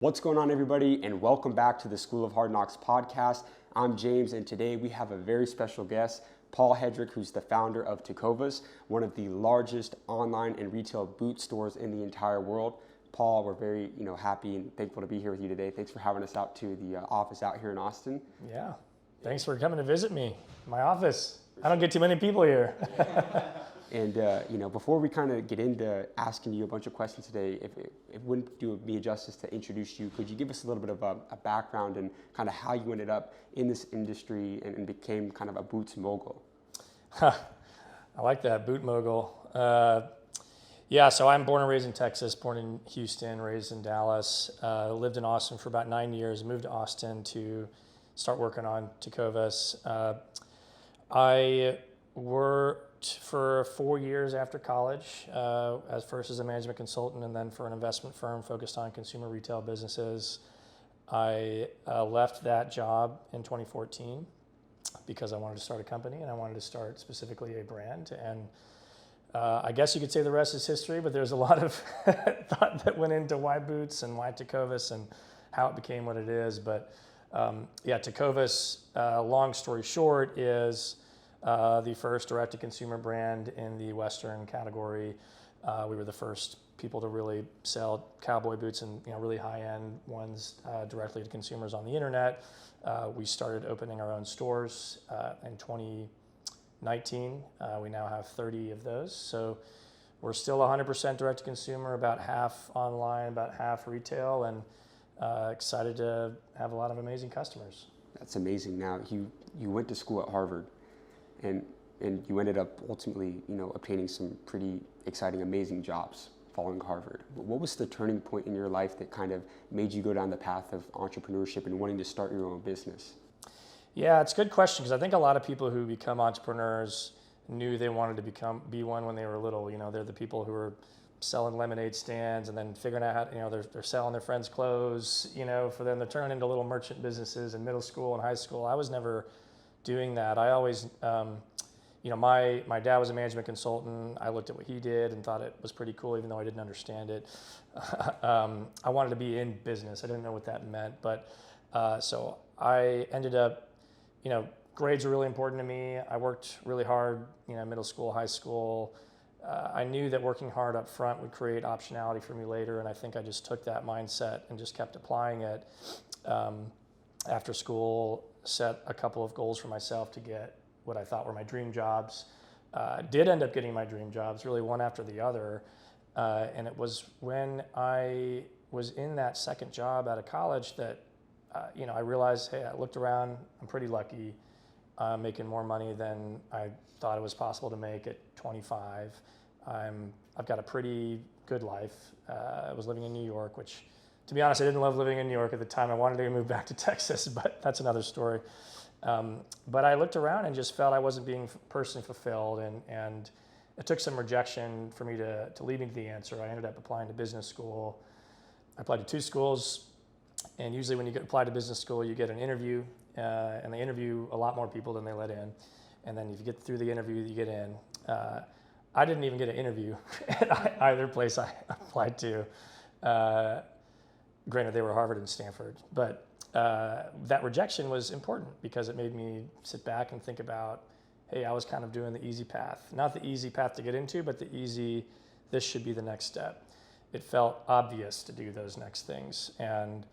What's going on, everybody, and welcome back to the School of Hard Knocks podcast. I'm James, and today we have a very special guest, Paul Hedrick, who's the founder of Tecovas, one of the largest online and retail boot stores in the entire world. Paul, we're very happy and thankful to be here with you today. Thanks for having us out to the office out here in Austin. Yeah, thanks for coming to visit me, my office. I don't get too many people here. And before we kind of get into asking you a bunch of questions today, if it wouldn't do me a justice to introduce you, could you give us a little bit of a background and kind of how you ended up in this industry and became kind of a boots mogul? I like that, boot mogul. So I'm born and raised in Texas, born in Houston, raised in Dallas, lived in Austin for about 9 years, moved to Austin to start working on Tecovas. I worked for 4 years after college, first as a management consultant and then for an investment firm focused on consumer retail businesses. I left that job in 2014 because I wanted to start a company and I wanted to start specifically a brand. And I guess you could say the rest is history, but there's a lot of thought that went into why boots and why Tecovas and how it became what it is. But Tecovas, long story short, is the first direct-to-consumer brand in the Western category. We were the first people to really sell cowboy boots and really high-end ones directly to consumers on the internet. We started opening our own stores in 2019. We now have 30 of those. So we're still 100% direct-to-consumer, about half online, about half retail, and excited to have a lot of amazing customers. That's amazing. Now, you went to school at Harvard. And you ended up ultimately, obtaining some pretty exciting, amazing jobs following Harvard. What was the turning point in your life that kind of made you go down the path of entrepreneurship and wanting to start your own business? Yeah, it's a good question because I think a lot of people who become entrepreneurs knew they wanted to be one when they were little. They're the people who are selling lemonade stands and then figuring out how they're selling their friends' clothes. For them to turn into little merchant businesses in middle school and high school. I was never doing that. I always, my dad was a management consultant. I looked at what he did and thought it was pretty cool, even though I didn't understand it. I wanted to be in business. I didn't know what that meant, but so I ended up, grades were really important to me. I worked really hard, middle school, high school. I knew that working hard up front would create optionality for me later, and I think I just took that mindset and just kept applying it. After school, set a couple of goals for myself to get what I thought were my dream jobs. Did end up getting my dream jobs, really one after the other. And it was when I was in that second job out of college that, I realized, hey, I looked around, I'm pretty lucky. I'm making more money than I thought it was possible to make at 25. I've got a pretty good life. I was living in New York, which, to be honest, I didn't love living in New York at the time. I wanted to move back to Texas, but that's another story. But I looked around and just felt I wasn't being personally fulfilled, and it took some rejection for me to lead me to the answer. I ended up applying to business school. I applied to 2 schools, and usually when you apply to business school, you get an interview, and they interview a lot more people than they let in. And then if you get through the interview, you get in. I didn't even get an interview at either place I applied to. Granted, they were Harvard and Stanford, but that rejection was important because it made me sit back and think about, hey, I was kind of doing the easy path. Not the easy path to get into, but this should be the next step. It felt obvious to do those next things. And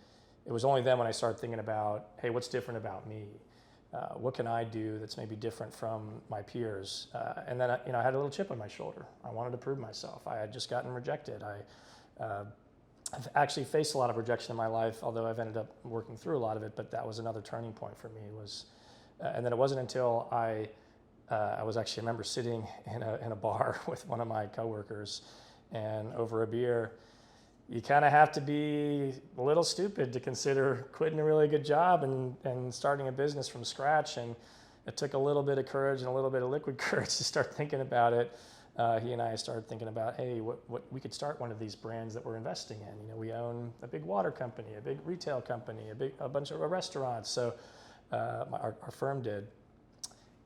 it was only then when I started thinking about, hey, what's different about me? What can I do that's maybe different from my peers? And then I had a little chip on my shoulder. I wanted to prove myself. I had just gotten rejected. I've actually faced a lot of rejection in my life, although I've ended up working through a lot of it, but that was another turning point for me. And then it wasn't until I remember sitting in a bar with one of my coworkers, and over a beer, you kind of have to be a little stupid to consider quitting a really good job and starting a business from scratch. And it took a little bit of courage and a little bit of liquid courage to start thinking about it. He and I started thinking about, hey, what we could start one of these brands that we're investing in. We own a big water company, a big retail company, a bunch of restaurants. So our firm did.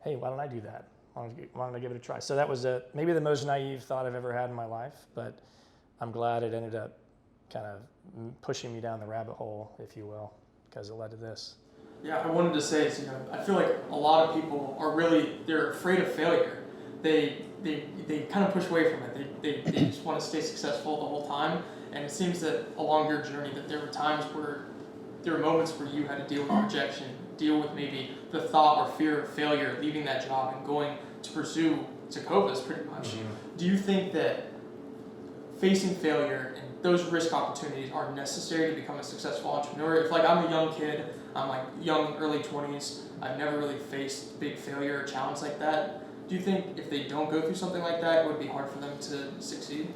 Hey, why don't I do that? Why don't I give it a try? So that was maybe the most naive thought I've ever had in my life, but I'm glad it ended up kind of pushing me down the rabbit hole, if you will, because it led to this. Yeah, I wanted to say, I feel like a lot of people are they're afraid of failure. They kind of push away from it. They just want to stay successful the whole time. And it seems that along your journey that there were moments where you had to deal with rejection, deal with maybe the thought or fear of failure, leaving that job and going to pursue Tecovas pretty much. Mm-hmm. Do you think that facing failure and those risk opportunities are necessary to become a successful entrepreneur? If I'm a young kid, I'm young, early 20s, I've never really faced big failure or challenge like that. Do you think if they don't go through something like that, it would be hard for them to succeed?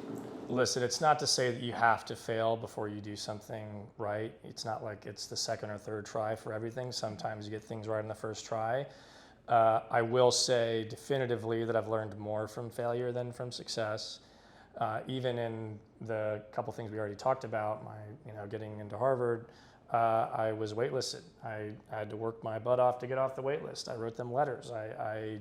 Listen, it's not to say that you have to fail before you do something right. It's not like it's the second or third try for everything. Sometimes you get things right on the first try. I will say definitively that I've learned more from failure than from success. Even in the couple things we already talked about, getting into Harvard, I was waitlisted. I had to work my butt off to get off the wait list. I wrote them letters. I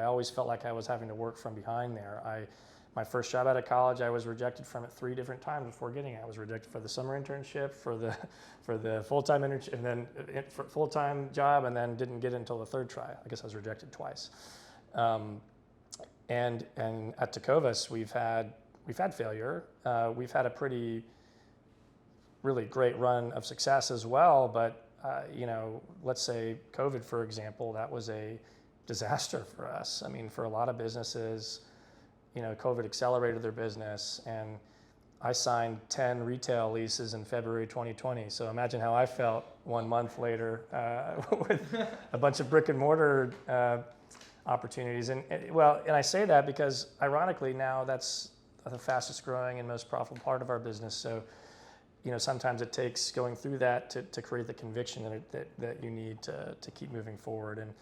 always felt like I was having to work from behind there. My first job out of college, I was rejected from it 3 different times before getting it. I was rejected for the summer internship, for the full-time internship, and then for full-time job, and then didn't get it until the 3rd try. I guess I was rejected twice. And at Tecovas, we've had failure. We've had a really great run of success as well. But let's say COVID, for example, that was a disaster for us. I mean, for a lot of businesses, COVID accelerated their business, and I signed 10 retail leases in February 2020. So imagine how I felt 1 month later with a bunch of brick and mortar opportunities. And I say that because ironically now that's the fastest growing and most profitable part of our business. So, sometimes it takes going through that to create the conviction that you need to keep moving forward. And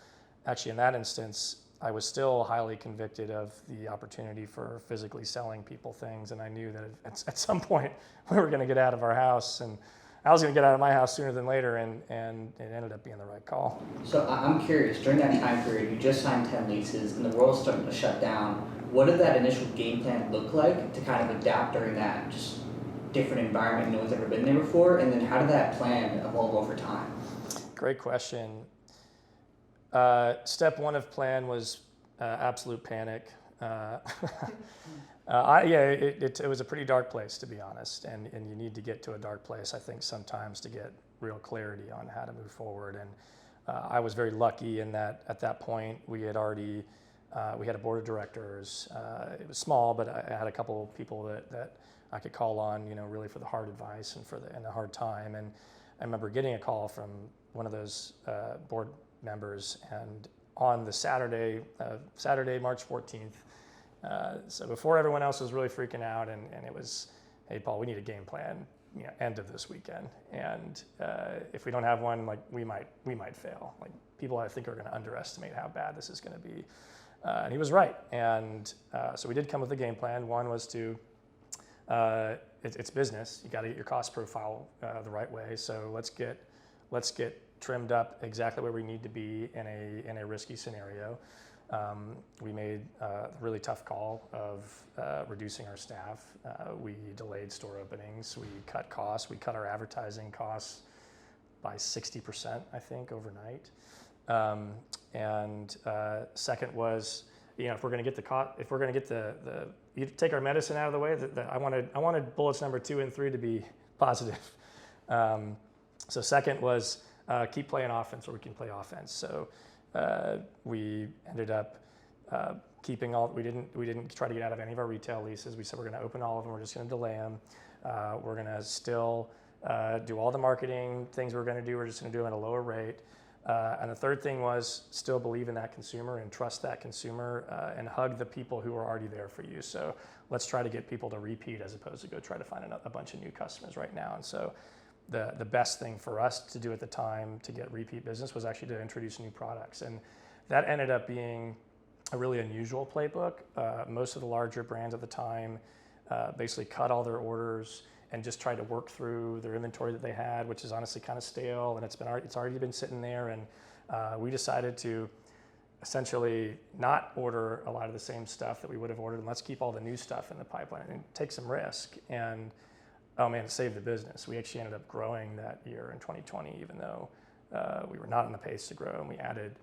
actually in that instance, I was still highly convicted of the opportunity for physically selling people things. And I knew that at some point we were going to get out of our house, and I was going to get out of my house sooner than later, and it ended up being the right call. So I'm curious, during that time period, you just signed 10 leases and the world's starting to shut down. What did that initial game plan look like to kind of adapt during that just different environment no one's ever been there before? And then how did that plan evolve over time? Great question. Step 1 of plan was absolute panic. It was a pretty dark place, to be honest, and you need to get to a dark place, I think, sometimes to get real clarity on how to move forward. And I was very lucky in that at that point we had already we had a board of directors. It was small, but I had a couple of people that I could call on, really for the hard advice and the hard time. And I remember getting a call from one of those board members, and on the Saturday, March 14th, so before everyone else was really freaking out, and it was, hey Paul, we need a game plan, end of this weekend, and if we don't have one, we might fail. People I think are going to underestimate how bad this is going to be, and he was right. And so we did come with a game plan. One was to it's business. You got to get your cost profile the right way. So let's get trimmed up exactly where we need to be in a risky scenario. We made a really tough call of reducing our staff. We delayed store openings. We cut costs. We cut our advertising costs by 60%, I think, overnight. And second was, if we're going to get you take our medicine out of the way, I wanted bullets number 2 and 3 to be positive. So second was keep playing offense where we can play offense. So we ended up keeping all. We didn't try to get out of any of our retail leases. We said we're going to open all of them. We're just going to delay them. We're going to still do all the marketing things we're going to do. We're just going to do them at a lower rate. And the third thing was still believe in that consumer and trust that consumer and hug the people who are already there for you. So let's try to get people to repeat as opposed to go try to find a bunch of new customers right now. And so the best thing for us to do at the time to get repeat business was actually to introduce new products. And that ended up being a really unusual playbook. Most of the larger brands at the time basically cut all their orders and just tried to work through their inventory that they had, which is honestly kind of stale, and it's already been sitting there. And we decided to essentially not order a lot of the same stuff that we would have ordered, and let's keep all the new stuff in the pipeline and take some risk. And Oh man, it saved the business. We actually ended up growing that year in 2020, even though we were not on the pace to grow. And we added,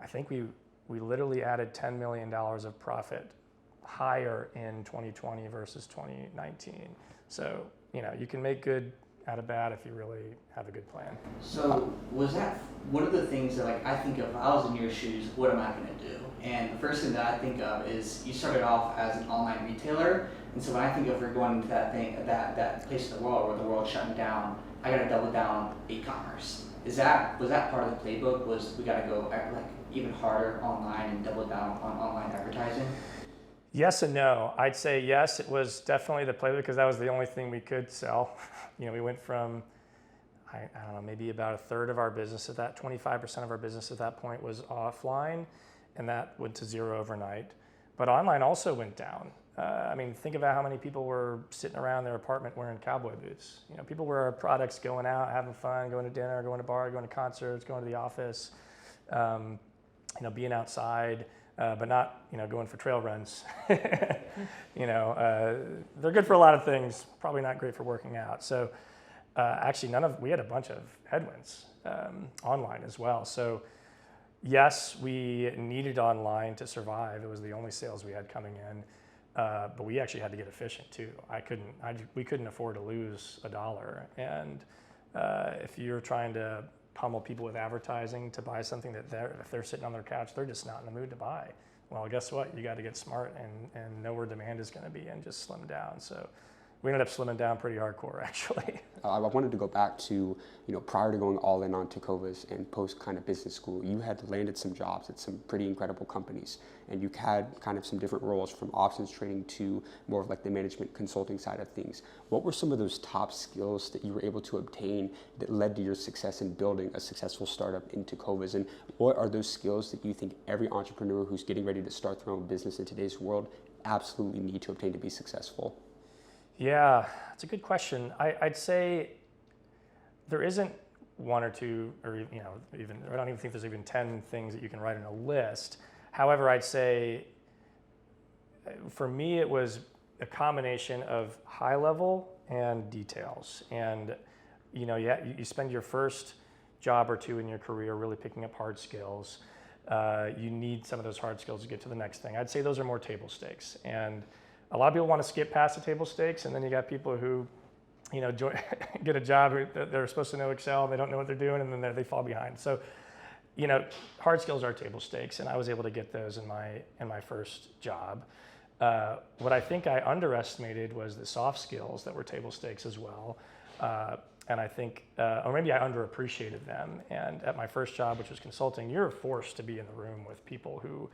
I think we literally added $10 million of profit higher in 2020 versus 2019. So, you can make good out of bad if you really have a good plan. So was that one of the things that I think of, if I was in your shoes, what am I going to do? And the first thing that I think of is you started off as an online retailer, and so when I think of we're going into that place in the world where the world's shutting down, I got to double down on e-commerce. Was that part of the playbook? Was we got to go even harder online and double down on online advertising? Yes and no. I'd say yes, it was definitely the playbook because that was the only thing we could sell. We went from, I don't know, maybe about a third of our business at that, 25% of our business at that point was offline, and that went to zero overnight. But online also went down. Think about how many people were sitting around their apartment wearing cowboy boots. People wear our products, going out, having fun, going to dinner, going to bar, going to concerts, going to the office, being outside. But not, going for trail runs. They're good for a lot of things, probably not great for working out. So actually we had a bunch of headwinds online as well. So yes, we needed online to survive. It was the only sales we had coming in. But we actually had to get efficient too. We couldn't afford to lose $1. And if you're trying to pummel people with advertising to buy something that if they're sitting on their couch, they're just not in the mood to buy. Well, guess what? You got to get smart and know where demand is going to be and just slim down. So we ended up slimming down pretty hardcore, actually. I wanted to go back to, prior to going all in on Tecovas and post kind of business school, you had landed some jobs at some pretty incredible companies, and you had kind of some different roles from options trading to more of the management consulting side of things. What were some of those top skills that you were able to obtain that led to your success in building a successful startup in Tecovas? And what are those skills that you think every entrepreneur who's getting ready to start their own business in today's world absolutely need to obtain to be successful? Yeah, it's a good question. I'd say there isn't one or two, or even I don't even think there's even 10 things that you can write in a list. However, I'd say for me it was a combination of high level and details. And you spend your first job or two in your career really picking up hard skills. You need some of those hard skills to get to the next thing. I'd say those are more table stakes. And a lot of people want to skip past the table stakes, and then you got people who, get a job, they're supposed to know Excel, they don't know what they're doing, and then they fall behind. So, hard skills are table stakes, and I was able to get those in my first job. What I think I underestimated was the soft skills that were table stakes as well. And I think, or maybe I underappreciated them. And at my first job, which was consulting, you're forced to be in the room with people who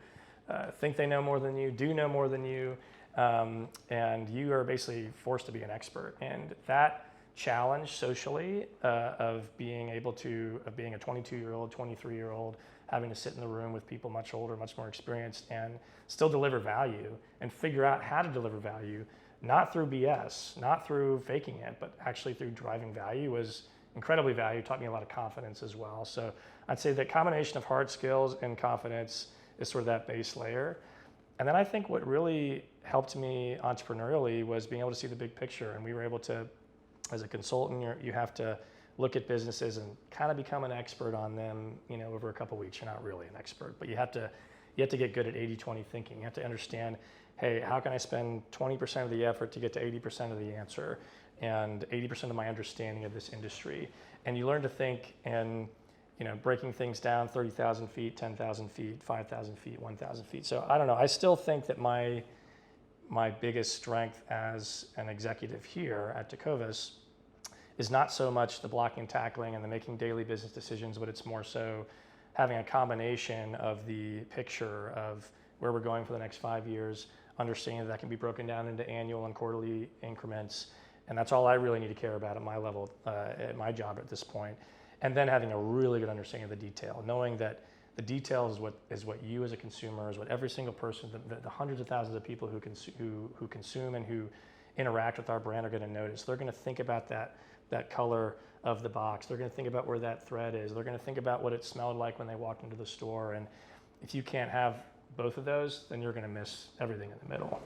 think they know more than you, do know more than you, and you are basically forced to be an expert. And that challenge socially of being a 22-year-old, 23-year-old, having to sit in the room with people much older, much more experienced, and still deliver value and figure out how to deliver value, not through BS, not through faking it, but actually through driving value, was incredibly valuable. Taught me a lot of confidence as well. So I'd say the combination of hard skills and confidence is sort of that base layer. And then I think what really helped me entrepreneurially was being able to see the big picture. And we were able to, as a consultant, you have to look at businesses and kind of become an expert on them, over a couple of weeks. You're not really an expert, but you have to get good at 80-20 thinking. You have to understand, hey, how can I spend 20% of the effort to get to 80% of the answer and 80% of my understanding of this industry? And you learn to think in, breaking things down 30,000 feet, 10,000 feet, 5,000 feet, 1,000 feet. So I don't know. I still think that my biggest strength as an executive here at Tecovas is not so much the blocking and tackling and the making daily business decisions, but it's more so having a combination of the picture of where we're going for the next 5 years, understanding that can be broken down into annual and quarterly increments. And that's all I really need to care about at my level, at my job at this point. And then having a really good understanding of the detail, knowing that the detail is what you as a consumer, is what every single person, the hundreds of thousands of people who consume and who interact with our brand are going to notice. They're going to think about that color of the box. They're going to think about where that thread is. They're going to think about what it smelled like when they walked into the store. And if you can't have both of those, then you're going to miss everything in the middle.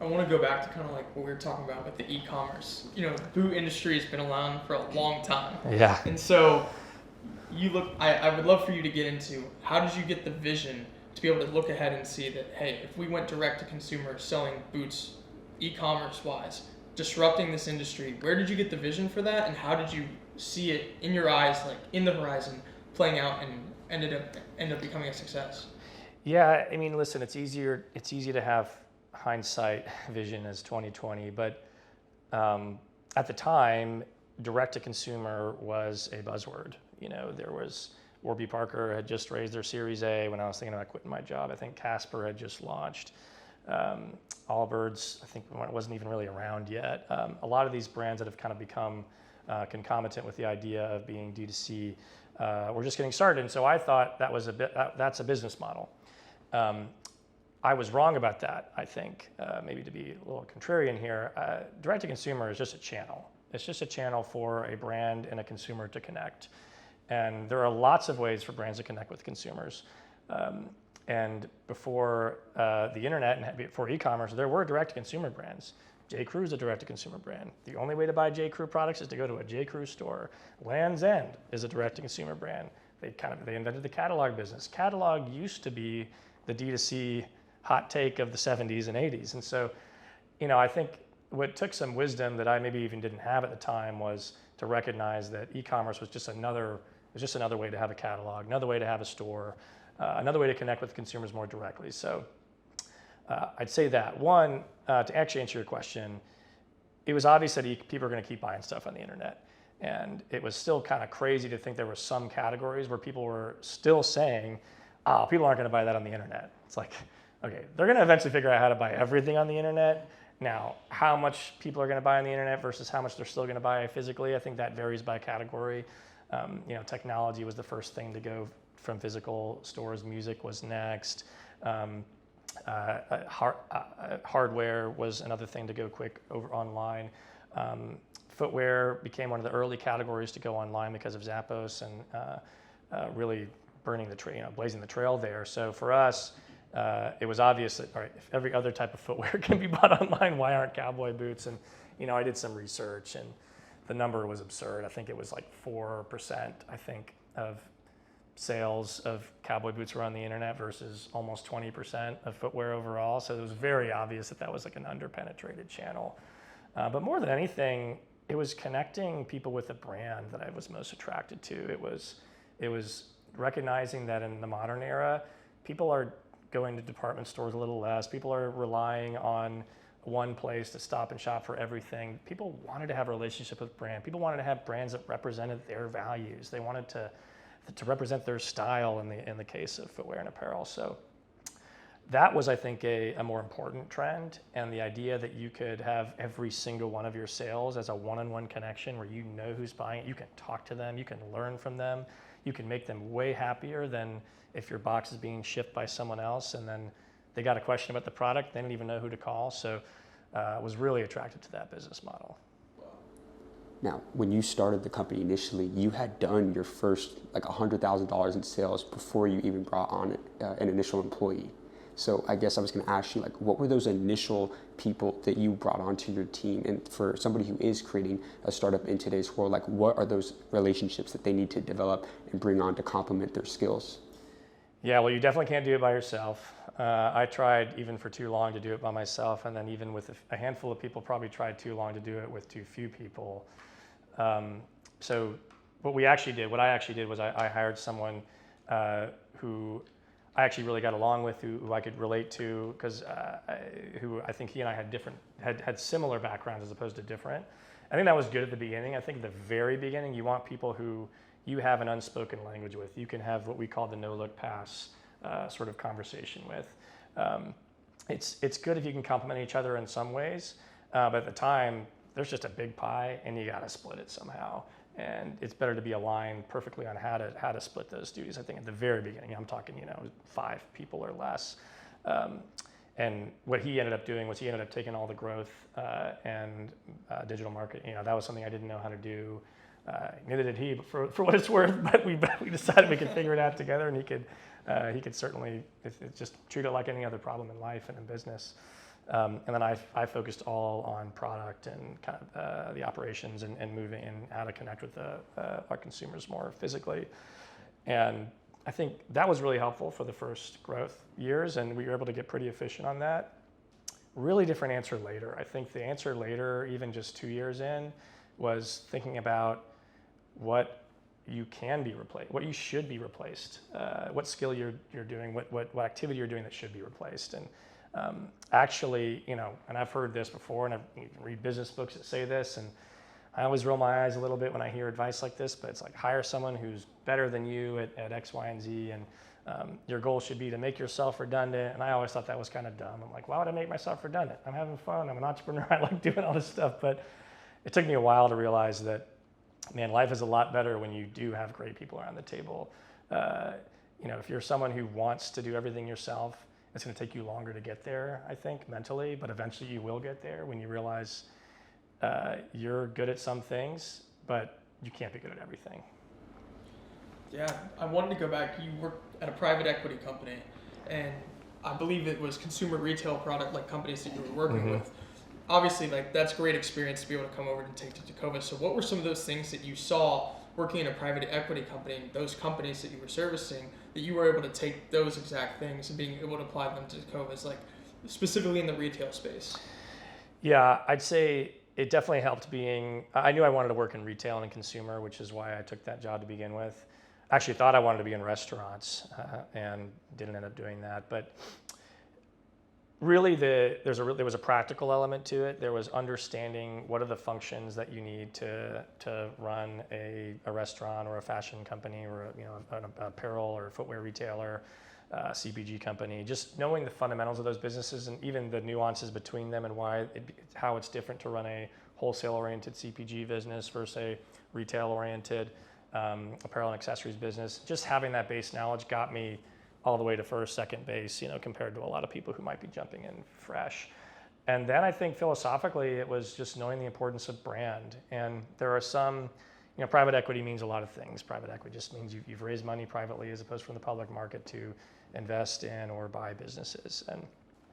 I want to go back to kind of like what we were talking about with the e-commerce. Boot industry has been around for a long time. Yeah. And so I would love for you to get into, how did you get the vision to be able to look ahead and see that, hey, if we went direct to consumer selling boots e-commerce wise, disrupting this industry, where did you get the vision for that, and how did you see it in your eyes, like in the horizon, playing out and ended up becoming a success? Yeah, I mean, listen, it's easy to have hindsight vision as 2020, but at the time, direct to consumer was a buzzword. There was Warby Parker had just raised their Series A when I was thinking about quitting my job. I think Casper had just launched. Allbirds, I think, wasn't even really around yet. A lot of these brands that have kind of become concomitant with the idea of being D2C were just getting started. And so I thought that's a business model. I was wrong about that, I think, maybe to be a little contrarian here. Direct to consumer is just a channel. It's just a channel for a brand and a consumer to connect. And there are lots of ways for brands to connect with consumers. And before the internet and before e-commerce, there were direct-to-consumer brands. J.Crew is a direct-to-consumer brand. The only way to buy J.Crew products is to go to a J.Crew store. Land's End is a direct-to-consumer brand. They invented the catalog business. Catalog used to be the D2C hot take of the 70s and 80s. And so, I think what took some wisdom that I maybe even didn't have at the time was to recognize that e-commerce was just another way to have a catalog, another way to have a store, another way to connect with consumers more directly. So I'd say that. One, to actually answer your question, it was obvious that people are going to keep buying stuff on the internet. And it was still kind of crazy to think there were some categories where people were still saying, people aren't going to buy that on the internet. It's like, okay, they're going to eventually figure out how to buy everything on the internet. Now, how much people are going to buy on the internet versus how much they're still going to buy physically, I think that varies by category. Technology was the first thing to go from physical stores. Music was next. Hardware was another thing to go quick over online. Footwear became one of the early categories to go online because of Zappos and really blazing the trail there. So for us, it was obvious that, all right, if every other type of footwear can be bought online, why aren't cowboy boots? And I did some research, and the number was absurd. I think it was like 4%, of sales of cowboy boots were on the internet versus almost 20% of footwear overall. So it was very obvious that was like an underpenetrated channel. But more than anything, it was connecting people with a brand that I was most attracted to. It was recognizing that in the modern era, people are going to department stores a little less. People are relying on one place to stop and shop for everything. People wanted to have a relationship with brand. People wanted to have brands that represented their values. They wanted to represent their style in the case of footwear and apparel. So that was, I think, a more important trend, and the idea that you could have every single one of your sales as a one-on-one connection where you know who's buying it, you can talk to them, you can learn from them, you can make them way happier than if your box is being shipped by someone else and then they got a question about the product, they didn't even know who to call. So I was really attracted to that business model. Now, when you started the company initially, you had done your first like $100,000 in sales before you even brought on an initial employee. So I guess I was going to ask you, like, what were those initial people that you brought onto your team? And for somebody who is creating a startup in today's world, like, what are those relationships that they need to develop and bring on to complement their skills? Yeah, well, you definitely can't do it by yourself. I tried even for too long to do it by myself, and then even with a handful of people probably tried too long to do it with too few people. So what I actually did was I hired someone who I actually really got along with, who I could relate to, because who I think he and I had similar backgrounds as opposed to different. I think that was good at the beginning. I think at the very beginning, you want people who you have an unspoken language with. You can have what we call the no-look pass sort of conversation with. It's good if you can complement each other in some ways, but at the time, there's just a big pie, and you got to split it somehow. And it's better to be aligned perfectly on how to split those duties. I think at the very beginning, I'm talking 5 people or less. And what he ended up doing was he ended up taking all the growth and digital marketing. That was something I didn't know how to do. Neither did he, but for what it's worth. But we decided we could figure it out together, and he could certainly just treat it like any other problem in life and in business. And then I focused all on product and kind of the operations and moving and how to connect with our consumers more physically. And I think that was really helpful for the first growth years, and we were able to get pretty efficient on that. Really different answer later. I think the answer later, even just 2 years in, was thinking about what you can be replaced, what you should be replaced, what skill you're doing, what activity you're doing that should be replaced. And actually, and I've heard this before, and you can read business books that say this, and I always roll my eyes a little bit when I hear advice like this, but it's like, hire someone who's better than you at X, Y, and Z, and your goal should be to make yourself redundant. And I always thought that was kind of dumb. I'm like, why would I make myself redundant? I'm having fun. I'm an entrepreneur. I like doing all this stuff. But it took me a while to realize that, man, life is a lot better when you do have great people around the table. If you're someone who wants to do everything yourself, it's going to take you longer to get there, I think, mentally. But eventually you will get there when you realize you're good at some things, but you can't be good at everything. Yeah, I wanted to go back. You worked at a private equity company, and I believe it was consumer retail product like companies that you were working with. Obviously, like, that's great experience to be able to come over and take to Tecovas. So what were some of those things that you saw working in a private equity company, those companies that you were servicing, that you were able to take those exact things and being able to apply them to Tecovas, like specifically in the retail space? Yeah, I'd say it definitely helped I knew I wanted to work in retail and in consumer, which is why I took that job to begin with. I actually thought I wanted to be in restaurants and didn't end up doing that. But really, there was a practical element to it. There was understanding what are the functions that you need to run a restaurant or a fashion company or an apparel or footwear retailer, CPG company. Just knowing the fundamentals of those businesses and even the nuances between them and how it's different to run a wholesale-oriented CPG business versus a retail-oriented apparel and accessories business. Just having that base knowledge got me all the way to first, second base, compared to a lot of people who might be jumping in fresh. And then I think philosophically, it was just knowing the importance of brand. And there are some, private equity means a lot of things. Private equity just means you've raised money privately as opposed from the public market to invest in or buy businesses. And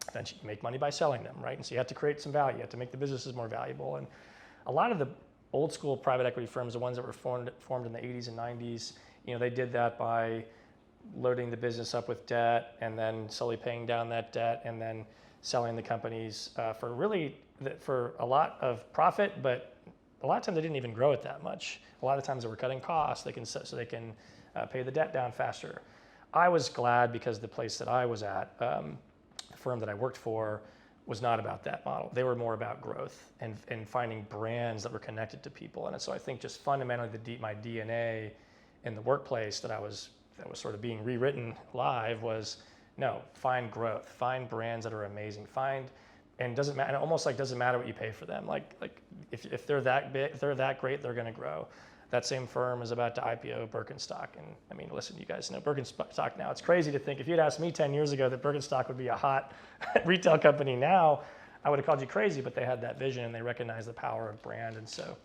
eventually you make money by selling them, right? And so you have to create some value. You have to make the businesses more valuable. And a lot of the old school private equity firms, the ones that were formed in the 80s and 90s, they did that by loading the business up with debt and then slowly paying down that debt and then selling the companies for a lot of profit, but a lot of times they didn't even grow it that much. A lot of times they were cutting costs so they can pay the debt down faster. I was glad because the place that I was at, the firm that I worked for, was not about that model. They were more about growth and finding brands that were connected to people. And so I think just fundamentally my DNA in the workplace that was sort of being rewritten live was, no, find growth, find brands that are amazing, and doesn't matter. Almost like doesn't matter what you pay for them. Like if they're that big, if they're that great, they're going to grow. That same firm is about to IPO Birkenstock, and I mean, listen, you guys know Birkenstock now. It's crazy to think if you'd asked me 10 years ago that Birkenstock would be a hot retail company now, I would have called you crazy. But they had that vision and they recognized the power of brand. And so,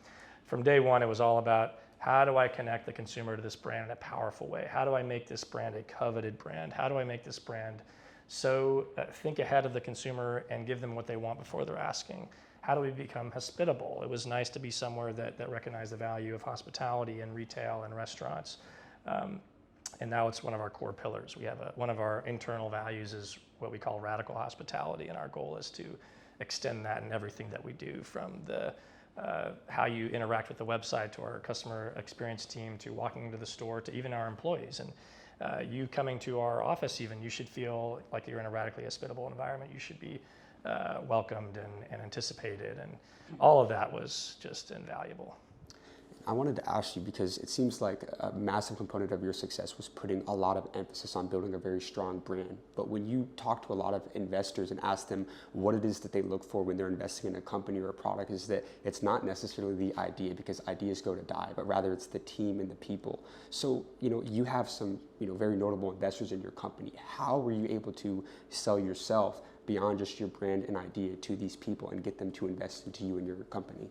from day one, it was all about, how do I connect the consumer to this brand in a powerful way? How do I make this brand a coveted brand? How do I make this brand so think ahead of the consumer and give them what they want before they're asking? How do we become hospitable? It was nice to be somewhere that recognized the value of hospitality and retail and restaurants. And now it's one of our core pillars. We have one of our internal values is what we call radical hospitality, and our goal is to extend that in everything that we do, from the how you interact with the website to our customer experience team to walking into the store to even our employees. And you coming to our office even, you should feel like you're in a radically hospitable environment. You should be welcomed and anticipated, and all of that was just invaluable. I wanted to ask you, because it seems like a massive component of your success was putting a lot of emphasis on building a very strong brand. But when you talk to a lot of investors and ask them what it is that they look for when they're investing in a company or a product, is that it's not necessarily the idea, because ideas go to die, but rather it's the team and the people. So, you have some, very notable investors in your company. How were you able to sell yourself beyond just your brand and idea to these people and get them to invest into you and your company?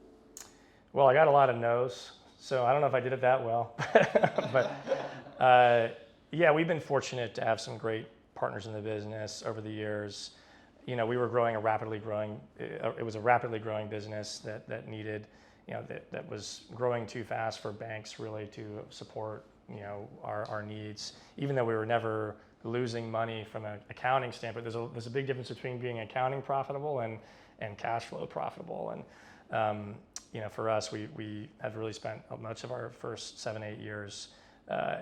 Well, I got a lot of no's, so I don't know if I did it that well. But yeah, we've been fortunate to have some great partners in the business over the years. we were growing it was a rapidly growing business that needed, that was growing too fast for banks really to support, our needs, even though we were never losing money from an accounting standpoint. There's a big difference between being accounting profitable and cash flow profitable. And, for us, we have really spent much of our first 7-8 years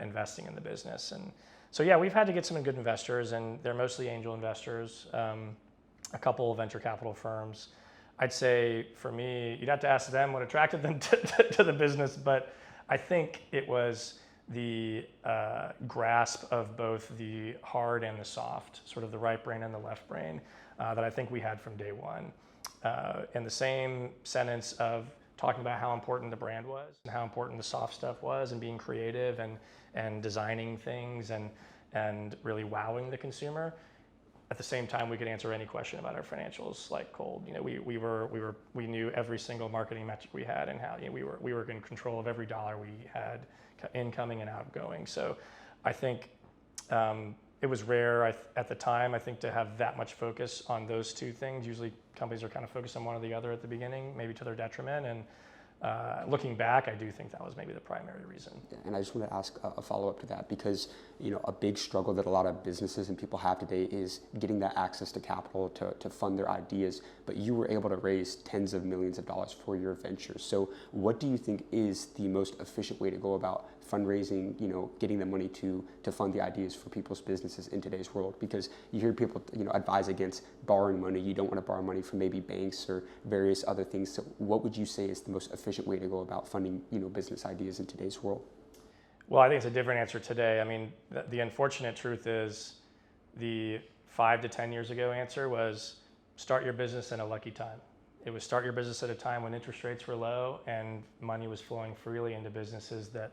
investing in the business. And so, yeah, we've had to get some good investors, and they're mostly angel investors, a couple of venture capital firms. I'd say for me, you'd have to ask them what attracted them to the business, but I think it was the grasp of both the hard and the soft, sort of the right brain and the left brain, that I think we had from day one. In the same sentence of talking about how important the brand was and how important the soft stuff was, and being creative and designing things and really wowing the consumer. At the same time, we could answer any question about our financials like cold. We knew every single marketing metric we had, and how we were in control of every dollar we had incoming and outgoing. So I think it was rare at the time, I think, to have that much focus on those two things. Usually companies are kind of focused on one or the other at the beginning, maybe to their detriment. And looking back, I do think that was maybe the primary reason. Yeah, and I just want to ask a follow-up to that, because a big struggle that a lot of businesses and people have today is getting that access to capital to fund their ideas. But you were able to raise tens of millions of dollars for your ventures. So what do you think is the most efficient way to go about fundraising, getting the money to fund the ideas for people's businesses in today's world? Because you hear people, advise against borrowing money. You don't want to borrow money from maybe banks or various other things. So what would you say is the most efficient way to go about funding, business ideas in today's world? Well, I think it's a different answer today. I mean, the unfortunate truth is the 5 to 10 years ago answer was start your business in a lucky time. It was start your business at a time when interest rates were low and money was flowing freely into businesses that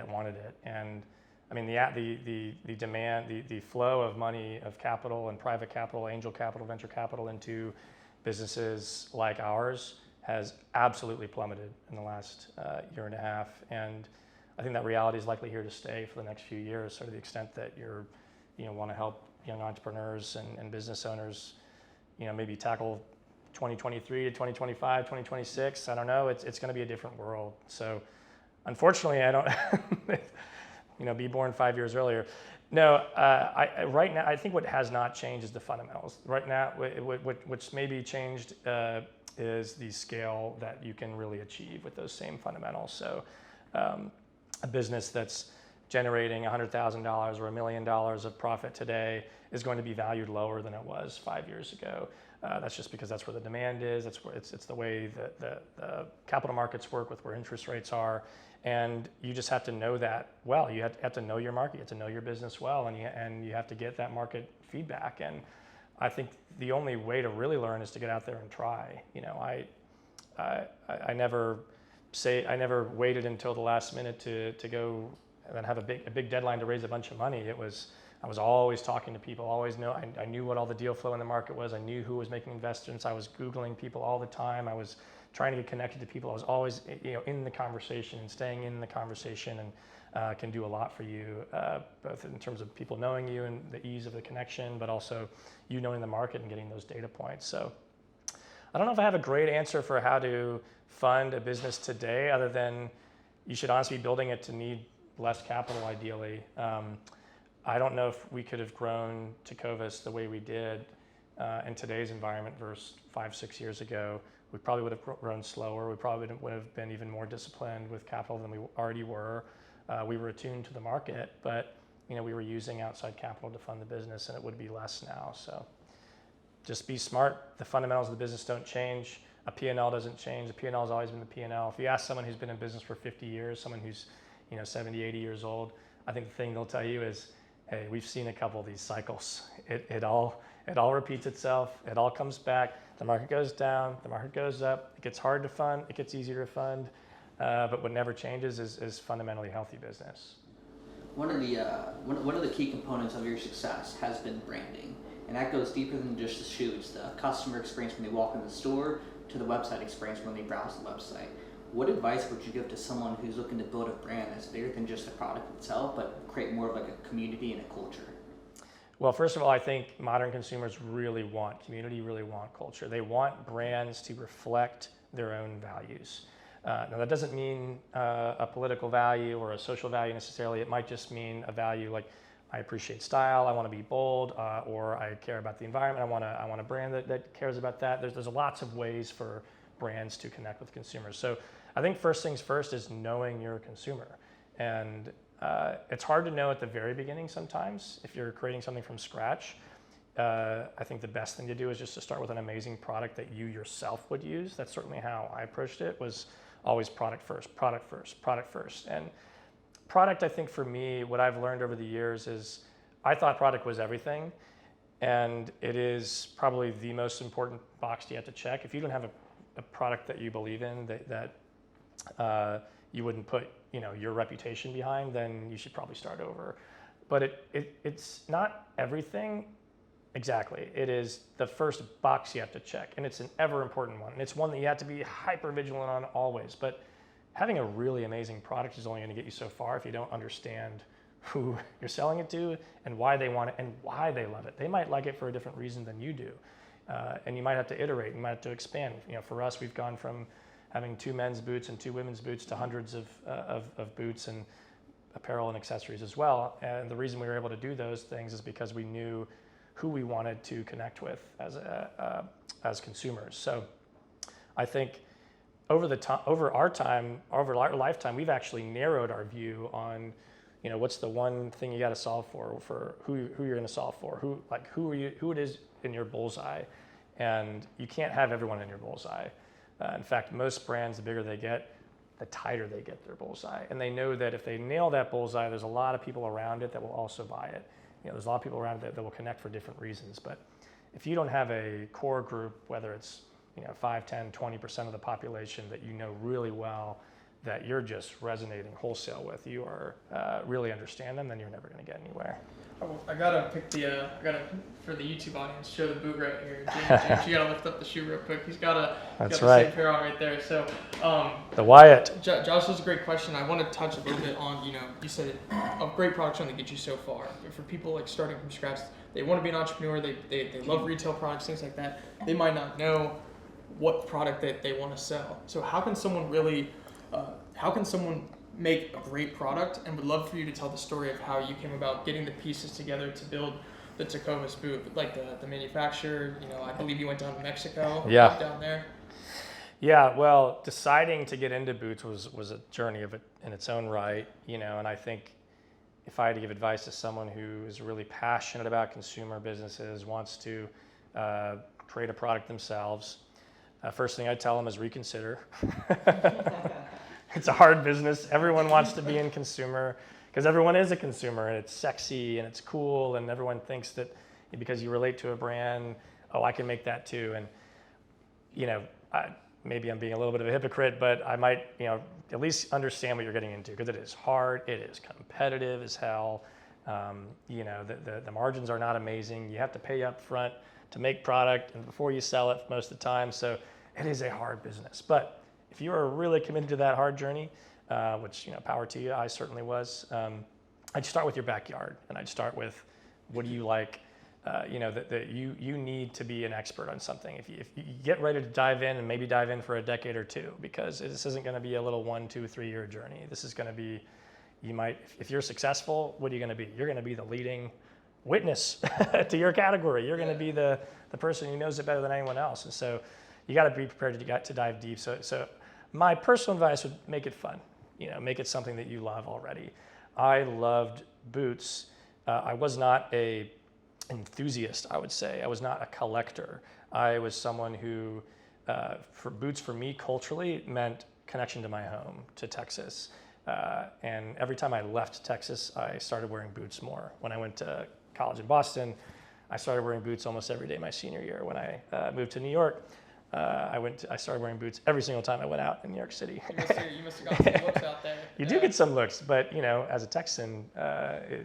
wanted it. And I mean, the demand, the flow of money, of capital and private capital, angel capital, venture capital into businesses like ours has absolutely plummeted in the last year and a half. And I think that reality is likely here to stay for the next few years. So to the extent that want to help young entrepreneurs and business owners, maybe tackle 2023 to 2025, 2026, I don't know, it's going to be a different world. So unfortunately, I don't, be born 5 years earlier. No, right now, I think what has not changed is the fundamentals. Right now, what's maybe changed is the scale that you can really achieve with those same fundamentals. So a business that's generating $100,000 or $1 million of profit today is going to be valued lower than it was 5 years ago. That's just because that's where the demand is. That's where it's the way that the capital markets work with where interest rates are. And you just have to know that well. You have to know your market. You have to know your business well, and you have to get that market feedback. And I think the only way to really learn is to get out there and try. I never waited until the last minute to go and have a big deadline to raise a bunch of money. I was always talking to people. I knew what all the deal flow in the market was. I knew who was making investments. I was Googling people all the time. I was trying to get connected to people. I was always in the conversation, and staying in the conversation and can do a lot for you, both in terms of people knowing you and the ease of the connection, but also you knowing the market and getting those data points. So I don't know if I have a great answer for how to fund a business today, other than you should honestly be building it to need less capital ideally. I don't know if we could have grown Tecovas the way we did in today's environment versus 5-6 years ago. We probably would have grown slower. We probably would have been even more disciplined with capital than we already were. We were attuned to the market, but we were using outside capital to fund the business, and it would be less now. So just be smart. The fundamentals of the business don't change. A P&L doesn't change. The P&L has always been the P&L. If you ask someone who's been in business for 50 years, someone who's 70, 80 years old, I think the thing they'll tell you is, hey, we've seen a couple of these cycles. It all repeats itself. It all comes back. The market goes down. The market goes up. It gets hard to fund. It gets easier to fund. But what never changes is fundamentally healthy business. One of the key components of your success has been branding, and that goes deeper than just the shoes. The customer experience when they walk in the store to the website experience when they browse the website. What advice would you give to someone who's looking to build a brand that's bigger than just the product itself, but create more of like a community and a culture? Well, first of all, I think modern consumers really want community, really want culture. They want brands to reflect their own values. Now, that doesn't mean a political value or a social value necessarily. It might just mean a value like I appreciate style, I want to be bold, or I care about the environment. I want a brand that cares about that. There's lots of ways for brands to connect with consumers. So I think first things first is knowing your consumer. And it's hard to know at the very beginning sometimes if you're creating something from scratch. I think the best thing to do is just to start with an amazing product that you yourself would use. That's certainly how I approached it, was always product first, product first, product first. And product, I think for me, what I've learned over the years is I thought product was everything, and it is probably the most important box you have to check. If you don't have a product that you believe in, that you wouldn't put your reputation behind, then you should probably start over. But it's not everything. Exactly. It is the first box you have to check, and it's an ever important one. And it's one that you have to be hyper vigilant on always. But having a really amazing product is only going to get you so far if you don't understand who you're selling it to and why they want it and why they love it. They might like it for a different reason than you do. And you might have to iterate, you might have to expand. For us, we've gone from having 2 men's boots and 2 women's boots to hundreds of boots and apparel and accessories as well. And the reason we were able to do those things is because we knew who we wanted to connect with as consumers. So I think over our lifetime, we've actually narrowed our view on, what's the one thing you got to solve for who you're going to solve for, who it is in your bullseye, and you can't have everyone in your bullseye. In fact, most brands, the bigger they get, the tighter they get their bullseye, and they know that if they nail that bullseye, there's a lot of people around it that will also buy it. There's a lot of people around it that will connect for different reasons. But if you don't have a core group, whether it's 5, 10, 20% of the population that you know really well, that you're just resonating wholesale with, you are really understand them, then you're never going to get anywhere. I gotta pick for the YouTube audience, show the boot right here. James, you gotta lift up the shoe real quick. He's got the same pair on right there. So, the Wyatt. Josh, this is a great question. I want to touch a little bit on, you said a great product's going to get you so far. But for people like starting from scratch, they want to be an entrepreneur, they love retail products, things like that. They might not know what product that they want to sell. So how can someone make a great product, and would love for you to tell the story of how you came about getting the pieces together to build the Tecovas boot, like the manufacturer. I believe you went down to Mexico. Yeah. Down there. Yeah, well, deciding to get into boots was a journey in its own right, and I think if I had to give advice to someone who is really passionate about consumer businesses, wants to create a product themselves, first thing I tell them is reconsider. It's a hard business. Everyone wants to be in consumer because everyone is a consumer, and it's sexy and it's cool, and everyone thinks that because you relate to a brand, I can make that too. And maybe I'm being a little bit of a hypocrite, but I might at least understand what you're getting into, because it is hard, it is competitive as hell. The margins are not amazing. You have to pay up front to make product and before you sell it most of the time. So it is a hard business. But if you are really committed to that hard journey, which power to you, I certainly was, I'd start with your backyard, and I'd start with what do you like. That you need to be an expert on something. If you get ready to dive in, and maybe dive in for a decade or two, because this isn't going to be a little 1, 2, 3 year journey. This is going to be, if you're successful, what are you going to be? You're going to be the leading witness to your category. You're going to be the person who knows it better than anyone else. And so you got to be prepared to dive deep. So my personal advice would make it fun. Make it something that you love already. I loved boots. I was not a enthusiast, I would say. I was not a collector. I was someone who, for boots for me culturally, meant connection to my home, to Texas. And every time I left Texas, I started wearing boots more. When I went to college in Boston, I started wearing boots almost every day my senior year. When I moved to New York, I started wearing boots every single time I went out in New York City. You must have got some looks out there. You do get some looks, but as a Texan,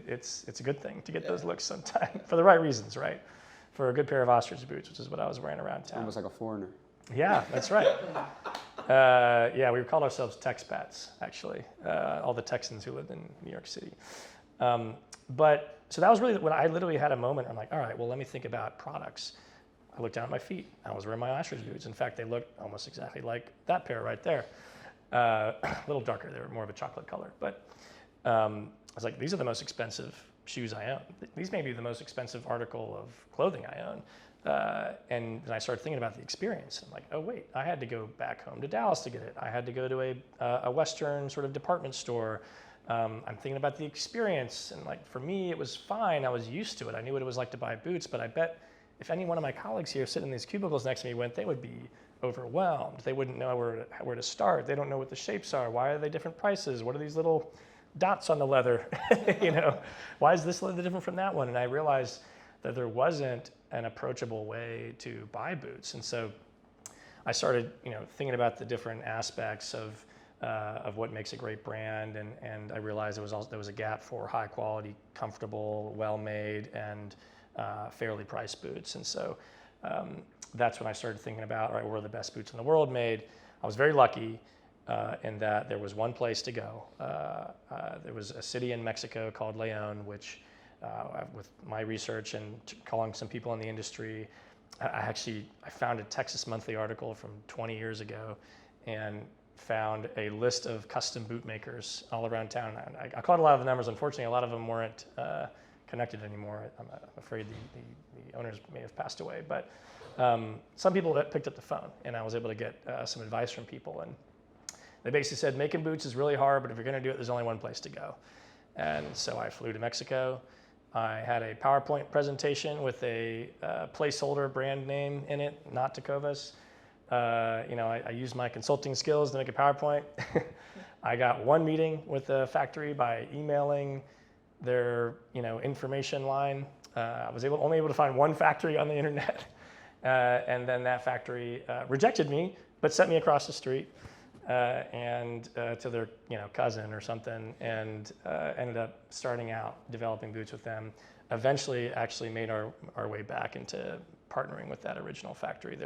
it's a good thing to get those looks sometime for the right reasons, right? For a good pair of ostrich boots, which is what I was wearing around town. Almost like a foreigner. Yeah, that's right. We called ourselves Texpats, actually. All the Texans who lived in New York City. But so that was really when I literally had a moment. I'm like, all right, well, let me think about products. I looked down at my feet. I was wearing my ostrich boots. In fact, they looked almost exactly like that pair right there. A little darker. They were more of a chocolate color. But I was like, these are the most expensive shoes I own. These may be the most expensive article of clothing I own. And then I started thinking about the experience. I'm like, oh wait, I had to go back home to Dallas to get it. I had to go to a Western sort of department store. I'm thinking about the experience, and like for me, it was fine. I was used to it. I knew what it was like to buy boots, but I bet if any one of my colleagues here sitting in these cubicles next to me went, they would be overwhelmed. They wouldn't know where to start. They don't know what the shapes are. Why are they different prices? What are these little dots on the leather? Why is this leather different from that one? And I realized that there wasn't an approachable way to buy boots. And so I started, thinking about the different aspects of what makes a great brand, and I realized there was a gap for high quality, comfortable, well-made, and fairly priced boots. And so that's when I started thinking about, all right, where are the best boots in the world made? I was very lucky in that there was one place to go. There was a city in Mexico called León, which with my research and calling some people in the industry, I found a Texas Monthly article from 20 years ago and found a list of custom boot makers all around town. I caught a lot of the numbers. Unfortunately, a lot of them weren't connected anymore. I'm afraid the owners may have passed away, but some people picked up the phone, and I was able to get some advice from people. And they basically said, making boots is really hard, but if you're going to do it, there's only one place to go. And so I flew to Mexico. I had a PowerPoint presentation with a placeholder brand name in it, not Tecovas. I used my consulting skills to make a PowerPoint. I got one meeting with the factory by emailing their information line. I was only able to find one factory on the internet, and then that factory rejected me, but sent me across the street and to their cousin or something, and ended up starting out developing boots with them. Eventually, actually made our way back into partnering with that original factory.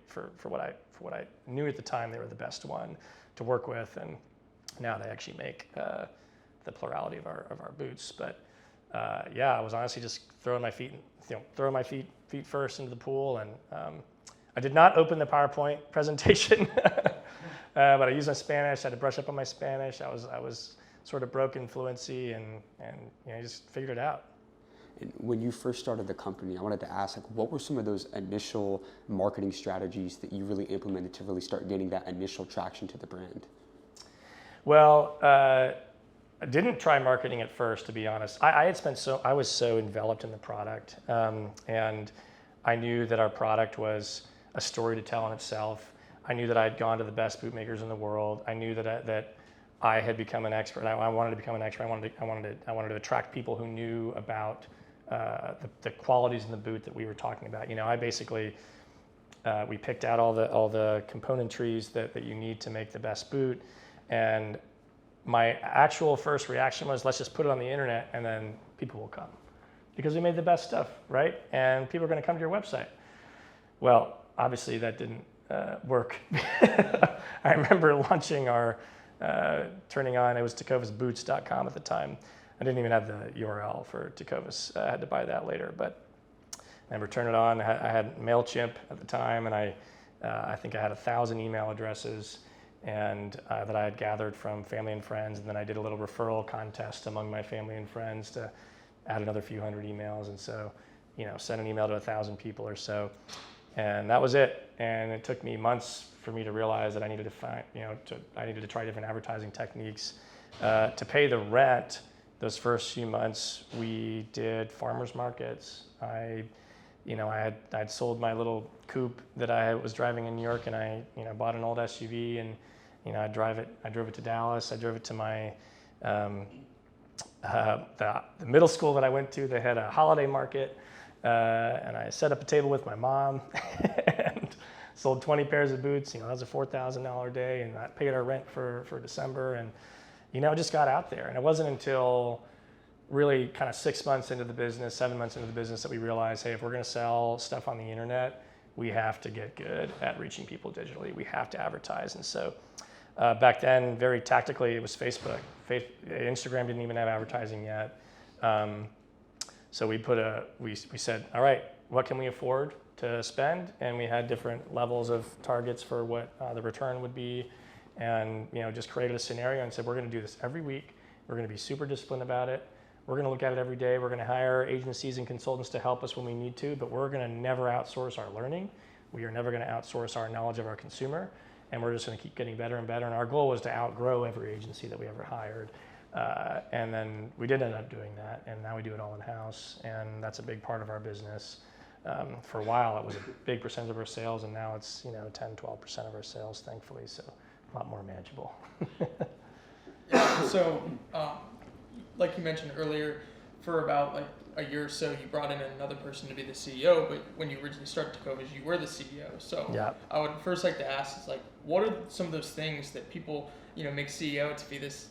For what I knew at the time, they were the best one to work with, and now they actually make the plurality of our boots. But I was honestly just throwing my feet first into the pool, and I did not open the PowerPoint presentation, but I used my Spanish. I had to brush up on my Spanish. I was sort of broke in fluency, and just figured it out. And when you first started the company, I wanted to ask, what were some of those initial marketing strategies that you really implemented to really start getting that initial traction to the brand? Well, I didn't try marketing at first, to be honest. I was so enveloped in the product, and I knew that our product was a story to tell in itself. I knew that I had gone to the best boot makers in the world. I knew that I had become an expert. I wanted to become an expert. I wanted to attract people who knew about the qualities in the boot that we were talking about. I basically we picked out all the componentries that you need to make the best boot, and my actual first reaction was, let's just put it on the internet and then people will come, because we made the best stuff, right? And people are going to come to your website. Well, obviously that didn't work. I remember launching our turning on, it was tecovasboots.com at the time. I didn't even have the URL for Tecovas. I had to buy that later, but I remember turning it on. I had MailChimp at the time, and I think I had 1,000 email addresses and that I had gathered from family and friends, and then I did a little referral contest among my family and friends to add another few hundred emails, and so sent an email to 1,000 people or so, and that was it. And it took me months for me to realize that I needed to try different advertising techniques to pay the rent. Those first few months, we did farmers markets. I'd sold my little coupe that I was driving in New York, and I bought an old SUV, and I drove it to Dallas. I drove it to my the middle school that I went to. They had a holiday market, and I set up a table with my mom and sold 20 pairs of boots. That was a $4,000 day, and I paid our rent for December, and just got out there. And it wasn't until really kind of 6 months into the business, 7 months into the business, that we realized, hey, if we're going to sell stuff on the internet, we have to get good at reaching people digitally. We have to advertise. And so back then, very tactically, it was Facebook. Instagram didn't even have advertising yet. So we said, all right, what can we afford to spend? And we had different levels of targets for what the return would be, and just created a scenario and said, we're going to do this every week. We're going to be super disciplined about it. We're going to look at it every day. We're going to hire agencies and consultants to help us when we need to, but we're going to never outsource our learning. We are never going to outsource our knowledge of our consumer, and we're just going to keep getting better and better. And our goal was to outgrow every agency that we ever hired. And then we did end up doing that, and now we do it all in-house, and that's a big part of our business. For a while, it was a big percentage of our sales, and now it's 10, 12% of our sales, thankfully, so a lot more manageable. So, like you mentioned earlier, for about like a year or so, you brought in another person to be the CEO, but when you originally started Tecovas, you were the CEO. So Yeah. I would first like to ask is like, what are some of those things that people, make CEO to be this,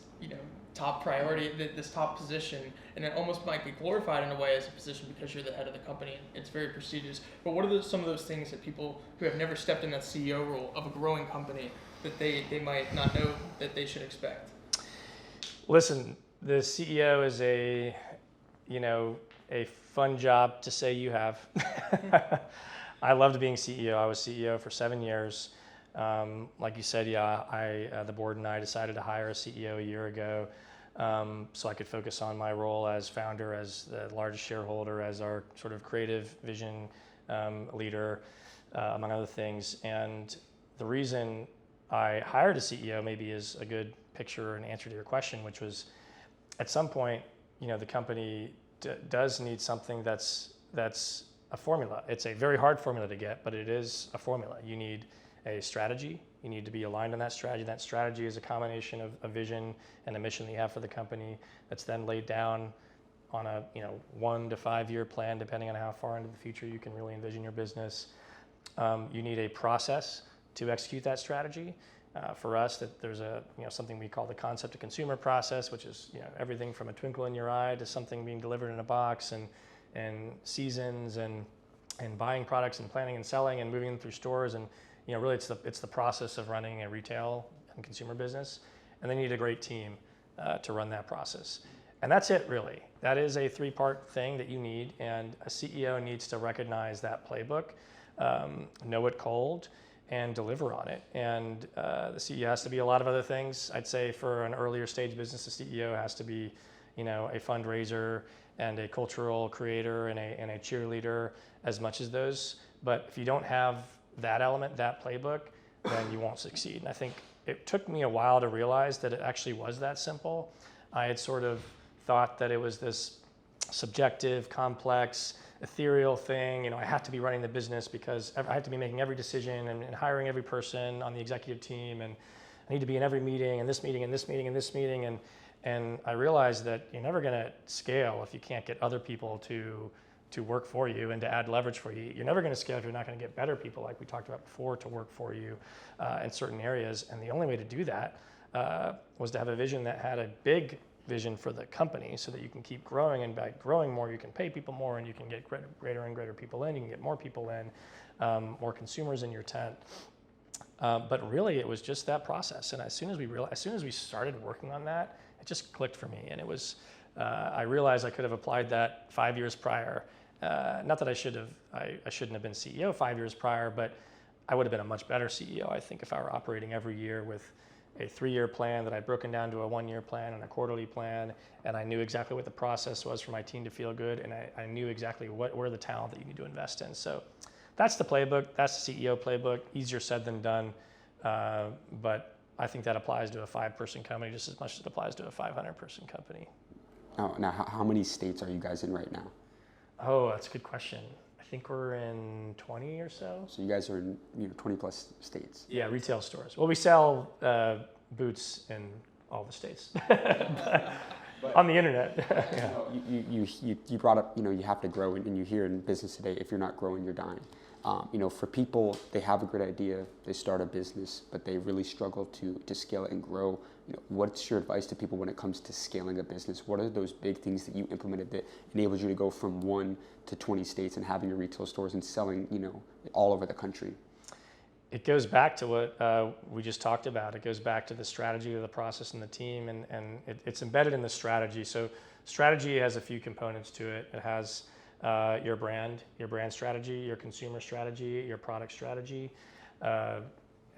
top priority, this top position, and it almost might be glorified in a way as a position because you're the head of the company. It's very prestigious. But what are some of those things that people who have never stepped in that CEO role of a growing company that they might not know that they should expect? Listen, the CEO is a fun job to say you have. I loved being CEO. I was CEO for 7 years. Like you said, the board and I decided to hire a CEO a year ago, so I could focus on my role as founder, as the largest shareholder, as our sort of creative vision leader, among other things. And the reason I hired a CEO maybe is a good picture and answer to your question, which was at some point, the company does need something that's a formula. It's a very hard formula to get, but it is a formula. You need a strategy. You need to be aligned on that strategy. That strategy is a combination of a vision and a mission that you have for the company that's then laid down on a 1 to 5 year plan, depending on how far into the future you can really envision your business. You need a process to execute that strategy. For us, that there's something we call the concept to consumer process, which is everything from a twinkle in your eye to something being delivered in a box, and seasons and buying products and planning and selling and moving them through stores, and really it's the process of running a retail and consumer business. And then you need a great team to run that process. And that's it, really. That is a 3-part thing that you need, and a CEO needs to recognize that playbook, know it cold, and deliver on it. And the CEO has to be a lot of other things. I'd say for an earlier stage business, the CEO has to be, a fundraiser and a cultural creator and a cheerleader as much as those. But if you don't have that element, that playbook, then you won't succeed. And I think it took me a while to realize that it actually was that simple. I had sort of thought that it was this subjective, complex, ethereal thing. I have to be running the business because I have to be making every decision and hiring every person on the executive team, and I need to be in every meeting and this meeting and this meeting and this meeting. And I realized that you're never going to scale if you can't get other people to work for you and to add leverage for you. You're never going to scale if you're not going to get better people, like we talked about before, to work for you in certain areas. And the only way to do that was to have a vision that had a big vision for the company, so that you can keep growing, and by growing more you can pay people more, and you can get greater and greater people in, you can get more people in, more consumers in your tent. But really it was just that process, and as soon as we started working on that, it just clicked for me. And it was I realized I could have applied that 5 years prior. Not that I shouldn't have been CEO 5 years prior, but I would have been a much better CEO, I think, if I were operating every year with a 3-year plan that I'd broken down to a 1-year plan and a quarterly plan, and I knew exactly what the process was for my team to feel good, and I knew exactly where the talent that you need to invest in. So that's the playbook. That's the CEO playbook. Easier said than done, but I think that applies to a 5-person company just as much as it applies to a 500-person company. Oh, now, how many states are you guys in right now? Oh, that's a good question. I think we're in 20 or so. So you guys are in 20 plus states. Yeah, retail stores. Well, we sell boots in all the states on the internet. Yeah. You brought up, you have to grow, and you hear in business today, if you're not growing, you're dying. For people, they have a good idea, they start a business, but they really struggle to scale it and grow. What's your advice to people when it comes to scaling a business? What are those big things that you implemented that enabled you to go from 1 to 20 states and having your retail stores and selling, all over the country? It goes back to what we just talked about. It goes back to the strategy of the process and the team, and it's embedded in the strategy. So strategy has a few components to it. It has your brand strategy, your consumer strategy, your product strategy. It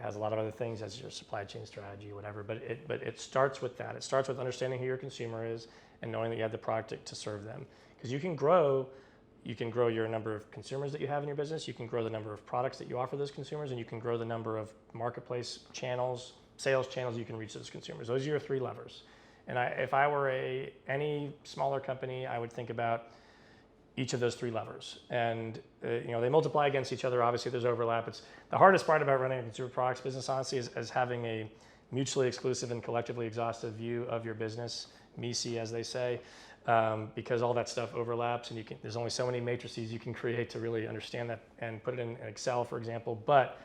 has a lot of other things as your supply chain strategy, whatever. But it starts with that. It starts with understanding who your consumer is and knowing that you have the product to serve them. Because you can grow your number of consumers that you have in your business, you can grow the number of products that you offer those consumers, and you can grow the number of marketplace channels, sales channels you can reach those consumers. Those are your three levers. And if I were any smaller company, I would think about each of those three levers. And they multiply against each other. Obviously, there's overlap. It's the hardest part about running a consumer products business, honestly, is having a mutually exclusive and collectively exhaustive view of your business, MISI, as they say. Because all that stuff overlaps, and there's only so many matrices you can create to really understand that and put it in Excel, for example. But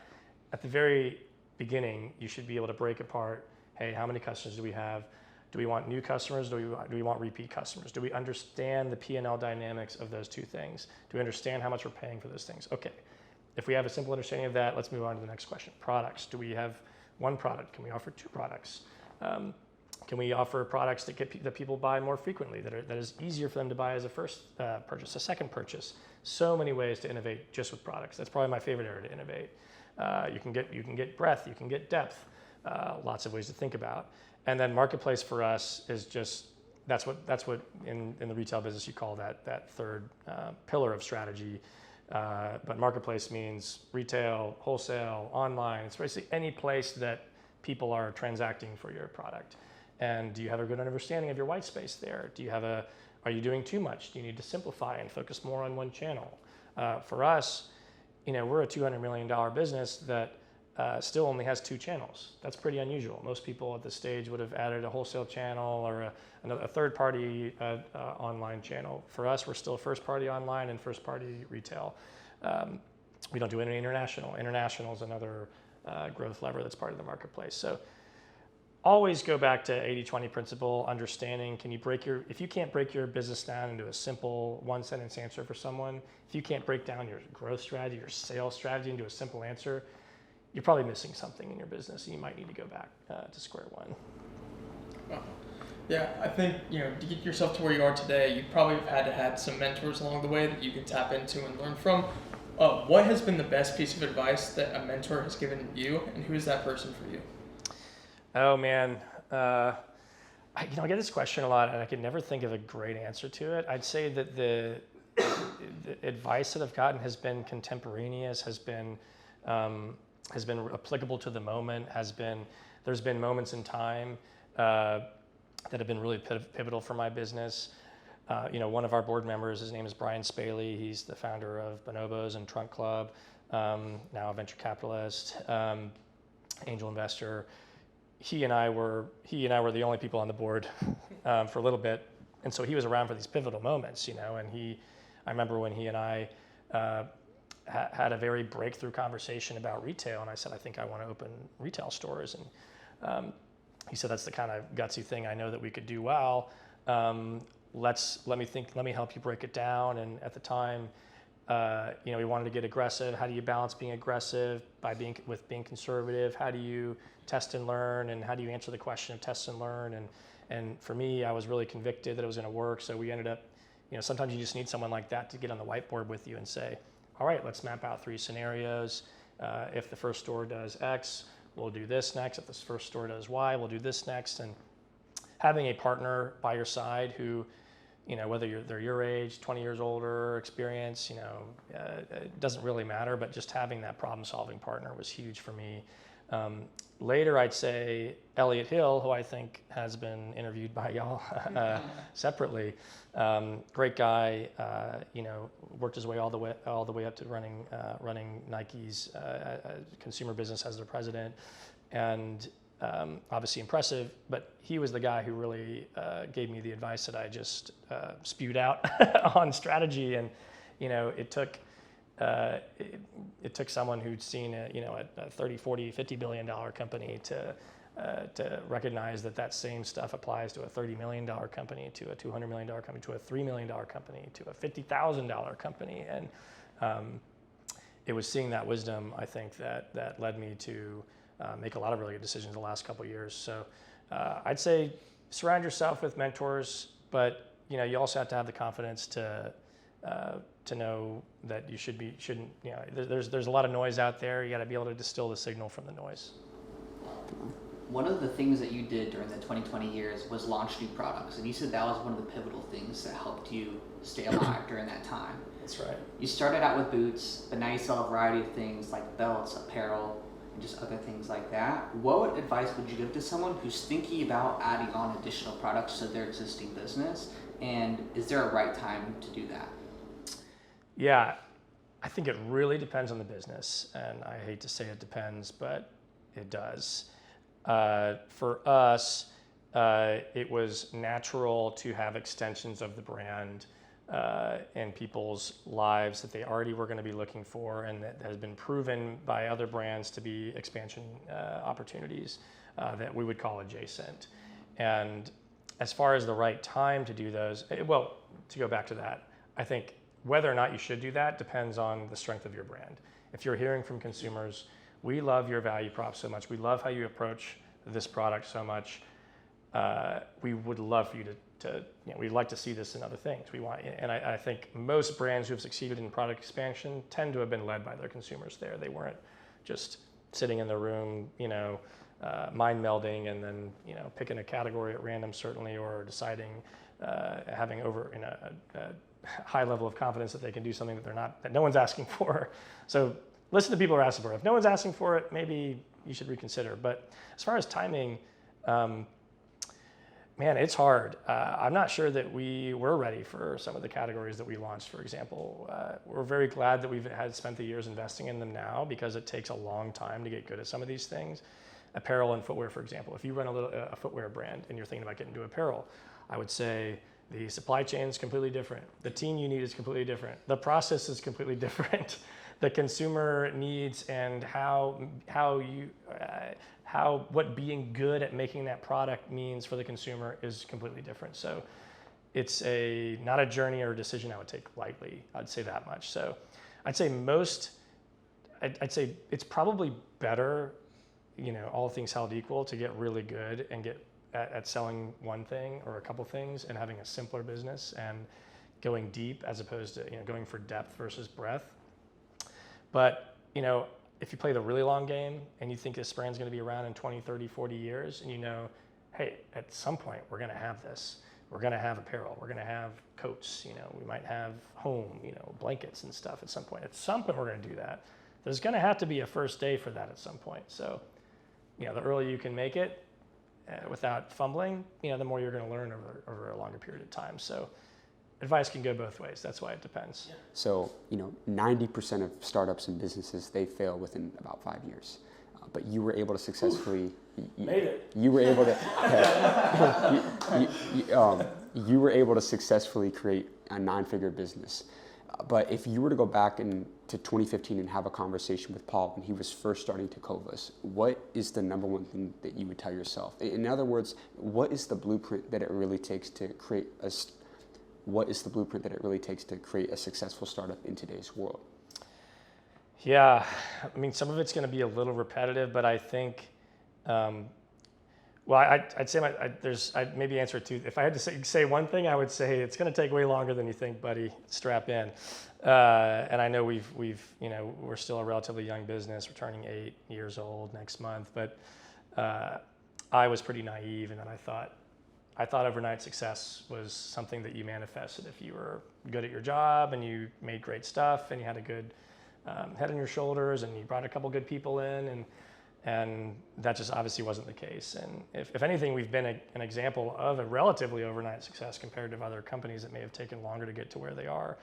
at the very beginning, you should be able to break apart, hey, how many customers do we have? Do we want new customers? Do we want repeat customers? Do we understand the P&L dynamics of those two things? Do we understand how much we're paying for those things? Okay, if we have a simple understanding of that, let's move on to the next question. Products. Do we have one product? Can we offer two products? Can we offer products that people buy more frequently, that is easier for them to buy as a first purchase, a second purchase? So many ways to innovate just with products. That's probably my favorite area to innovate. You can get breadth, you can get depth, lots of ways to think about. And then marketplace for us is just that's what in the retail business you call that third pillar of strategy. But marketplace means retail, wholesale, online. It's basically any place that people are transacting for your product. And do you have a good understanding of your white space there? Are you doing too much? Do you need to simplify and focus more on one channel? For us, we're a $200 million business that still only has two channels. That's pretty unusual. Most people at this stage would have added a wholesale channel or a third-party online channel. For us, we're still first-party online and first-party retail. We don't do any international. International is another growth lever that's part of the marketplace. So always go back to 80-20 principle, understanding, if you can't break your business down into a simple one-sentence answer for someone, if you can't break down your growth strategy, your sales strategy into a simple answer, you're probably missing something in your business, and you might need to go back to square one. Wow. Yeah, I think, to get yourself to where you are today, you probably have had some mentors along the way that you can tap into and learn from. What has been the best piece of advice that a mentor has given you, and who is that person for you? Oh man, I get this question a lot, and I can never think of a great answer to it. I'd say that the advice that I've gotten has been contemporaneous, has been applicable to the moment. There's been moments in time that have been really pivotal for my business. One of our board members, his name is Brian Spaley. He's the founder of Bonobos and Trunk Club, now a venture capitalist, angel investor. He and I were the only people on the board for a little bit, and so he was around for these pivotal moments, and I remember when he and I had a very breakthrough conversation about retail, and I said, I think I want to open retail stores, and he said, that's the kind of gutsy thing I know that we could do well. Let me help you break it down. And at the time, we wanted to get aggressive. How do you balance being aggressive with being conservative? How do you test and learn? And how do you answer the question of test and learn? And for me, I was really convicted that it was going to work. So we ended up, sometimes you just need someone like that to get on the whiteboard with you and say, all right, let's map out 3 scenarios. If the first store does X, we'll do this next. If this first store does Y, we'll do this next. And having a partner by your side who, whether they're your age, 20 years older, experience, it doesn't really matter, but just having that problem-solving partner was huge for me. Later, I'd say Elliot Hill, who I think has been interviewed by y'all separately. Great guy, worked his way all the way up to running Nike's consumer business as their president, and obviously impressive. But he was the guy who really gave me the advice that I just spewed out on strategy, and it took someone who'd seen a 30, 40, $50 billion company to recognize that same stuff applies to a $30 million company, to a $200 million company, to a $3 million company, to a $50,000 company. And it was seeing that wisdom, I think, that led me to make a lot of really good decisions the last couple of years. So I'd say surround yourself with mentors, but you also have to have the confidence to know that you shouldn't. There's a lot of noise out there. You got to be able to distill the signal from the noise. One of the things that you did during the 2020 years was launch new products, and you said that was one of the pivotal things that helped you stay alive during that time. That's right. You started out with boots, but now you sell a variety of things like belts, apparel, and just other things like that. What advice would you give to someone who's thinking about adding on additional products to their existing business? And is there a right time to do that? Yeah, I think it really depends on the business, and I hate to say it depends, but it does. For us, it was natural to have extensions of the brand in people's lives that they already were going to be looking for, and that has been proven by other brands to be expansion opportunities that we would call adjacent. And as far as the right time to do those, well, to go back to that, I think whether or not you should do that depends on the strength of your brand. If you're hearing from consumers, we love your value prop so much, we love how you approach this product so much, we would love for you to we'd like to see this in other things. And I think most brands who have succeeded in product expansion tend to have been led by their consumers there. They weren't just sitting in the room, mind melding and then, picking a category at random certainly, or deciding, having a high level of confidence that they can do something that no one's asking for. So listen to people who are asking for it. If no one's asking for it, maybe you should reconsider. But as far as timing, man, it's hard. I'm not sure that we were ready for some of the categories that we launched, for example. We're very glad that we've spent the years investing in them now, because it takes a long time to get good at some of these things. Apparel and footwear, for example. If you run a footwear brand and you're thinking about getting into apparel, I would say the supply chain is completely different. The team you need is completely different. The process is completely different. The consumer needs and what being good at making that product means for the consumer is completely different. So it's not a journey or a decision I would take lightly. I'd say that much. So I'd say it's probably better, all things held equal, to get really good and get at selling one thing or a couple things and having a simpler business and going deep as opposed to going for depth versus breadth. But if you play the really long game and you think this brand's going to be around in 20, 30, 40 years, and hey, at some point we're going to have this. We're going to have apparel. We're going to have coats. We might have home, blankets and stuff at some point. At some point we're going to do that. There's going to have to be a first day for that at some point. So, the earlier you can make it without fumbling, the more you're going to learn over a longer period of time. So advice can go both ways. That's why it depends. Yeah. So, 90% of startups and businesses, they fail within about 5 years. But you were able to successfully made it. You were able to you were able to successfully create a 9-figure business. But if you were to go back to 2015 and have a conversation with Paul when he was first starting Tecovas, what is the number one thing that you would tell yourself? In other words, what is the blueprint that it really takes to create a successful startup in today's world? Yeah, some of it's going to be a little repetitive, but I think, I'd say I'd maybe answer it too. If I had to say one thing, I would say it's going to take way longer than you think, buddy. Strap in. And I know we're still a relatively young business. We're turning 8 years old next month, but I was pretty naive, and then I thought overnight success was something that you manifested if you were good at your job and you made great stuff and you had a good head on your shoulders and you brought a couple good people in, and that just obviously wasn't the case. And if anything, we've been an example of a relatively overnight success compared to other companies that may have taken longer to get to where they are.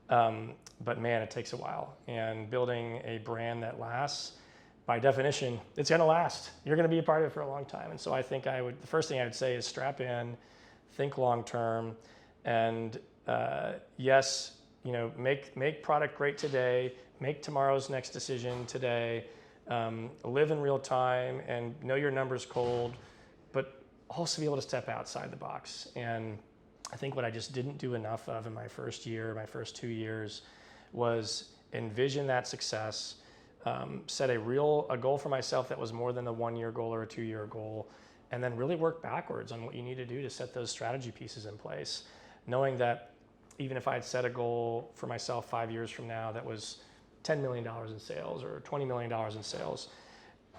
But man, it takes a while. And building a brand that lasts, by definition, it's going to last. You're going to be a part of it for a long time. And so I think the first thing I would say is strap in, think long term, and yes, make product great today, make tomorrow's next decision today, live in real time and know your numbers cold, but also be able to step outside the box. And I think what I just didn't do enough of in my first 2 years was envision that success, set a goal for myself that was more than a 1-year goal or a 2-year goal, and then really work backwards on what you need to do to set those strategy pieces in place, knowing that even if I had set a goal for myself 5 years from now that was $10 million in sales or $20 million in sales,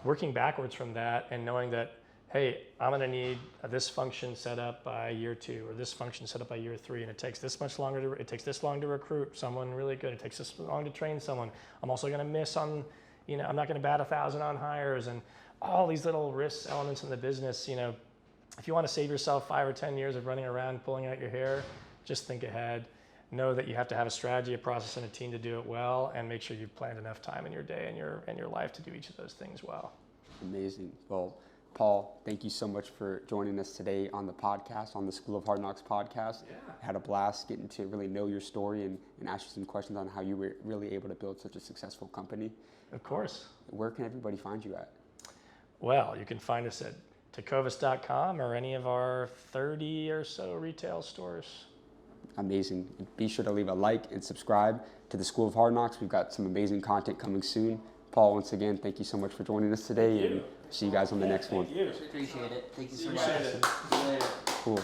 working backwards from that and knowing that, hey, I'm gonna need this function set up by year 2 or this function set up by year 3, and it takes this long to recruit someone really good, it takes this long to train someone. I'm also gonna miss on, I'm not gonna bat 1,000 on hires, and all these little risk elements in the business. If you wanna save yourself 5 or 10 years of running around pulling out your hair, just think ahead. Know that you have to have a strategy, a process, and a team to do it well, and make sure you've planned enough time in your day and your life to do each of those things well. Amazing. Well, Paul, thank you so much for joining us today on the podcast, on the School of Hard Knocks podcast. Yeah. I had a blast getting to really know your story and ask you some questions on how you were really able to build such a successful company. Of course. Where can everybody find you at? Well, you can find us at Tecovas.com or any of our 30 or so retail stores. Amazing. Be sure to leave a like and subscribe to the School of Hard Knocks. We've got some amazing content coming soon. Paul, once again, thank you so much for joining us today, and see you guys on the next one. Thank you. Appreciate it. Thank you so Appreciate much. it. See you later. Cool.